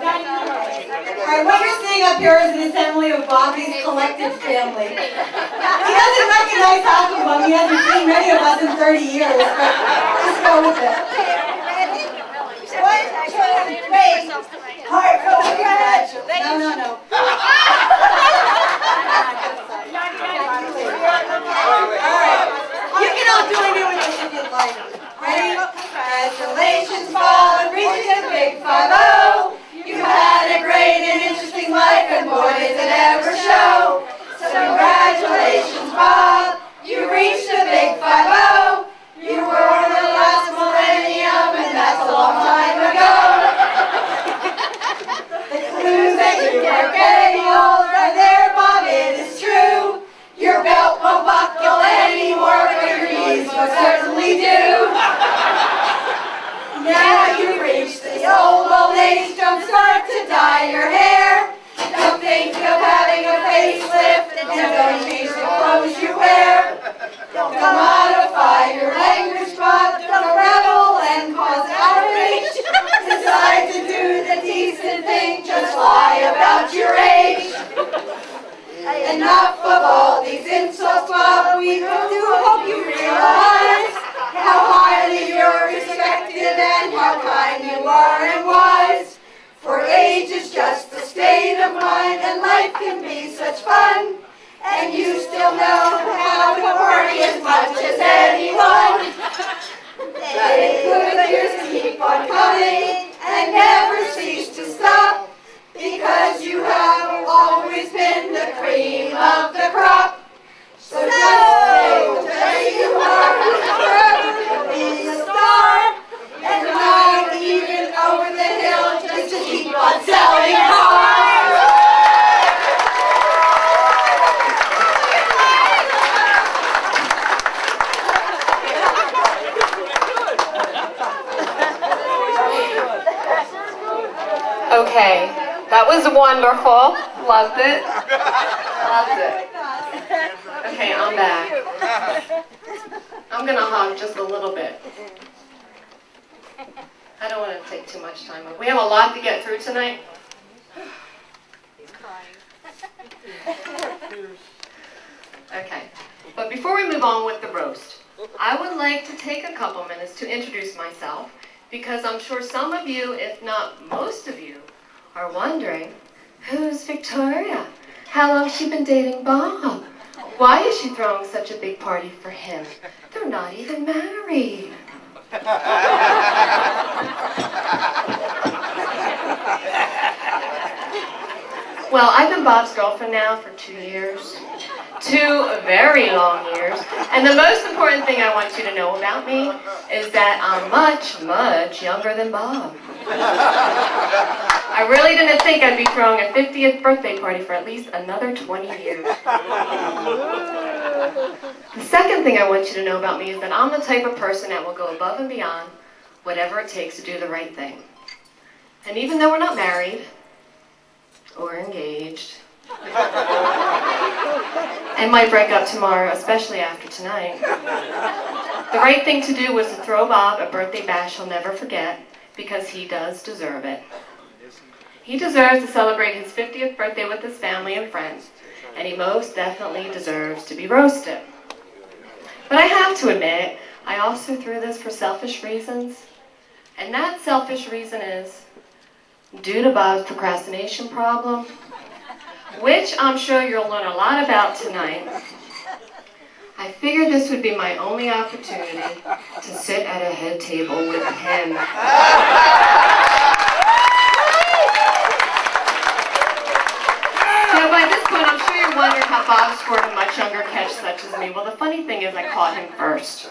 Alright, what you're seeing up here is an assembly of Bobby's collective family. He doesn't recognize half of them. He hasn't seen many of us in 30 years, but just go with it. 1, 2, 3. Heart for the congratulations. No. Alright, you can all join in with us if you'd like. Ready? Congratulations, Paul, and reaching the big 5-0. You had a great and interesting life, and boy, does it ever show. So congratulations, Bob. You reached the big 5-0. You were in the last millennium, and that's a long time ago. The clues that you are getting old are there, Bob, it is true. Your belt won't buckle anymore, but your knees will certainly do. Now you've reached the old age, don't start to dye your hair. Don't think of having a facelift, and don't change the clothes you wear. Don't modify your language, but don't rebel and cause outrage. Decide to do the decent thing, just lie about your age. Enough of all these insults, Bob. We do hope you realize how highly you're respected and how kind you are and wise. For age is just a state of mind, and life can be such fun. And you still know how to party as much as anyone. Let good years keep on coming and never cease to stop, because you have always been the cream of the crop. So just stay where you are, forever be a star, and not even over the hill just to keep on selling cars. Okay, that was wonderful. Loved it. Loved it. Okay, I'm back. I'm going to hug just a little bit. I don't want to take too much time. We have a lot to get through tonight. He's crying. Okay, but before we move on with the roast, I would like to take a couple minutes to introduce myself, because I'm sure some of you, if not most of you, are wondering, who's Victoria? How long has she been dating Bob? Why is she throwing such a big party for him? They're not even married. Well, I've been Bob's girlfriend now for 2 years. 2 very long years. And the most important thing I want you to know about me is that I'm much, much younger than Bob. I really didn't think I'd be throwing a 50th birthday party for at least another 20 years. The second thing I want you to know about me is that I'm the type of person that will go above and beyond whatever it takes to do the right thing. And even though we're not married or engaged, and might break up tomorrow, especially after tonight, the right thing to do was to throw Bob a birthday bash he'll never forget, because he does deserve it. He deserves to celebrate his 50th birthday with his family and friends, and he most definitely deserves to be roasted. But I have to admit, I also threw this for selfish reasons, and that selfish reason is due to Bob's procrastination problem, which I'm sure you'll learn a lot about tonight. I figured this would be my only opportunity to sit at a head table with him. So by this point, I'm sure you're wondering how Bob scored a much younger catch such as me. Well, the funny thing is I caught him first.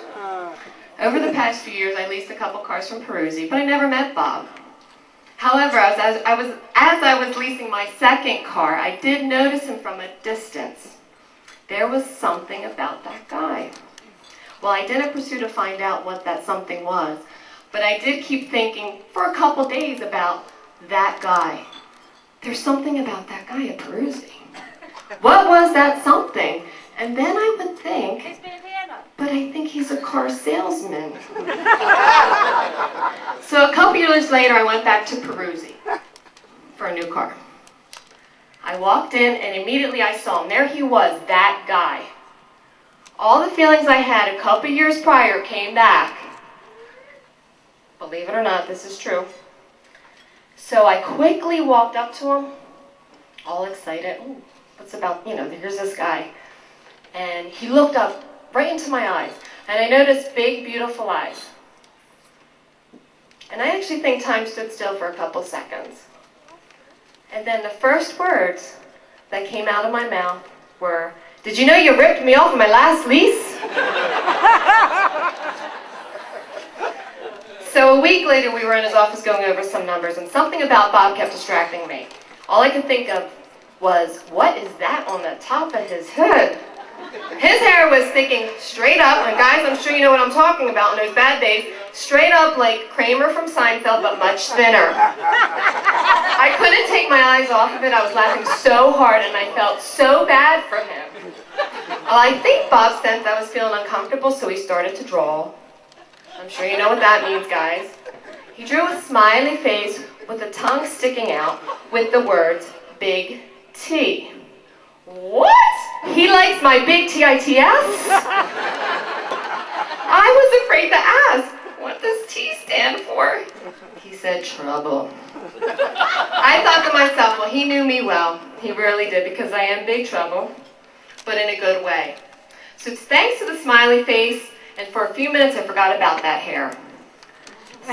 Over the past few years, I leased a couple cars from Peruzzi, but I never met Bob. However, as I was leasing my second car, I did notice him from a distance. There was something about that guy. Well, I didn't pursue to find out what that something was, but I did keep thinking for a couple days about that guy. There's something about that guy at Peruzzi. What was that something? And then I would think, but I think he's a car salesman. So a couple years later, I went back to Peruzzi. for a new car. I walked in and immediately I saw him. There he was, that guy. All the feelings I had a couple years prior came back. Believe it or not, this is true. So I quickly walked up to him, all excited. Ooh, what's about, here's this guy. And he looked up right into my eyes. And I noticed big, beautiful eyes. And I actually think time stood still for a couple seconds. And then the first words that came out of my mouth were, "Did you know you ripped me off of my last lease?" So a week later, we were in his office going over some numbers, and something about Bob kept distracting me. All I could think of was, what is that on the top of his head? His hair was sticking straight up, and guys, I'm sure you know what I'm talking about on those bad days, straight up like Kramer from Seinfeld, but much thinner. I couldn't take my eyes off of it. I was laughing so hard, and I felt so bad for him. Well, I think Bob sensed I was feeling uncomfortable, so he started to draw. I'm sure you know what that means, guys. He drew a smiley face with a tongue sticking out with the words, "Big T." What? He likes my big TITS? I was afraid to ask, what does T stand for? He said, trouble. I thought to myself, well, he knew me well. He really did, because I am big trouble, but in a good way. So it's thanks to the smiley face, and for a few minutes I forgot about that hair.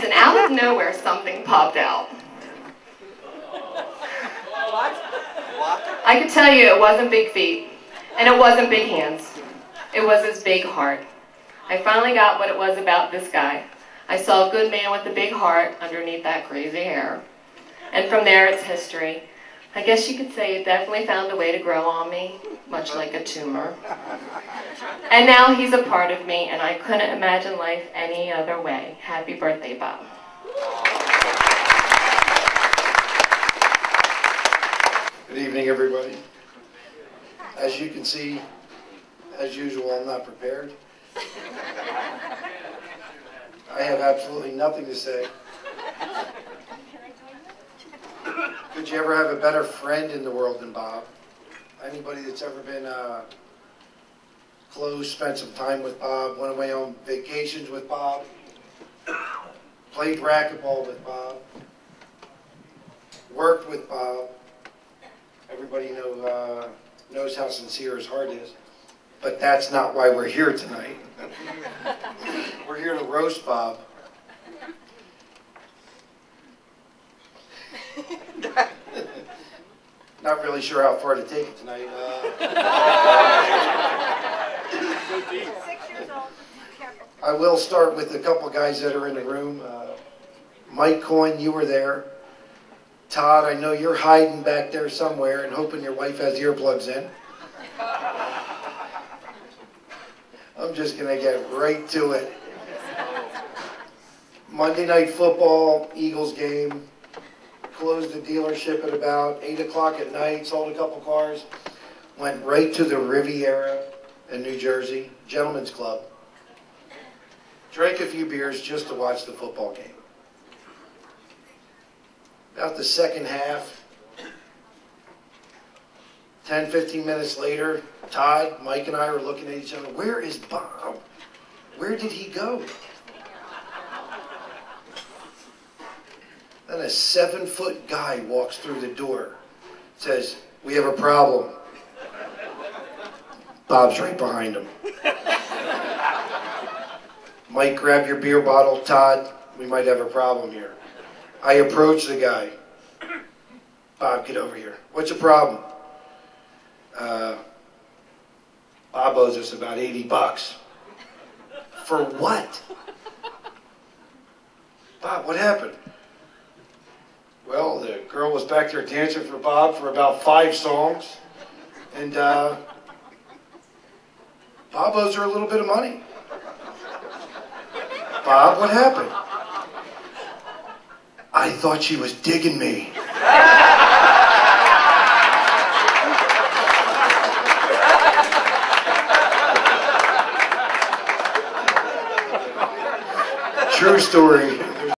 So out of nowhere, something popped out. I could tell you it wasn't big feet, and it wasn't big hands. It was his big heart. I finally got what it was about this guy. I saw a good man with a big heart underneath that crazy hair. And from there, it's history. I guess you could say it definitely found a way to grow on me, much like a tumor. And now he's a part of me, and I couldn't imagine life any other way. Happy birthday, Bob. Good evening, everybody. As you can see, as usual, I'm not prepared. I have absolutely nothing to say. Could you ever have a better friend in the world than Bob? Anybody that's ever been close, spent some time with Bob, went away on vacations with Bob, played racquetball with Bob, worked with Bob. Everybody knows how sincere his heart is. But that's not why we're here tonight. We're here to roast Bob. Not really sure how far to take it tonight. 6 years old. Careful. I will start with a couple guys that are in the room. Mike Coyne, you were there. Todd, I know you're hiding back there somewhere and hoping your wife has earplugs in. I'm just going to get right to it. Monday Night Football, Eagles game. Closed the dealership at about 8 o'clock at night, sold a couple cars. Went right to the Riviera in New Jersey, Gentlemen's Club. Drank a few beers just to watch the football game. About the second half, 10, 15 minutes later, Todd, Mike, and I were looking at each other. Where is Bob? Where did he go? Then a 7-foot guy walks through the door, says, "We have a problem." Bob's right behind him. Mike, grab your beer bottle. Todd, we might have a problem here. I approach the guy. Bob, get over here. What's the problem? Bob owes us about $80. For what? Bob, what happened? Well, the girl was back there dancing for Bob for about 5 songs. And Bob owes her a little bit of money. Bob, what happened? I thought she was digging me. True story.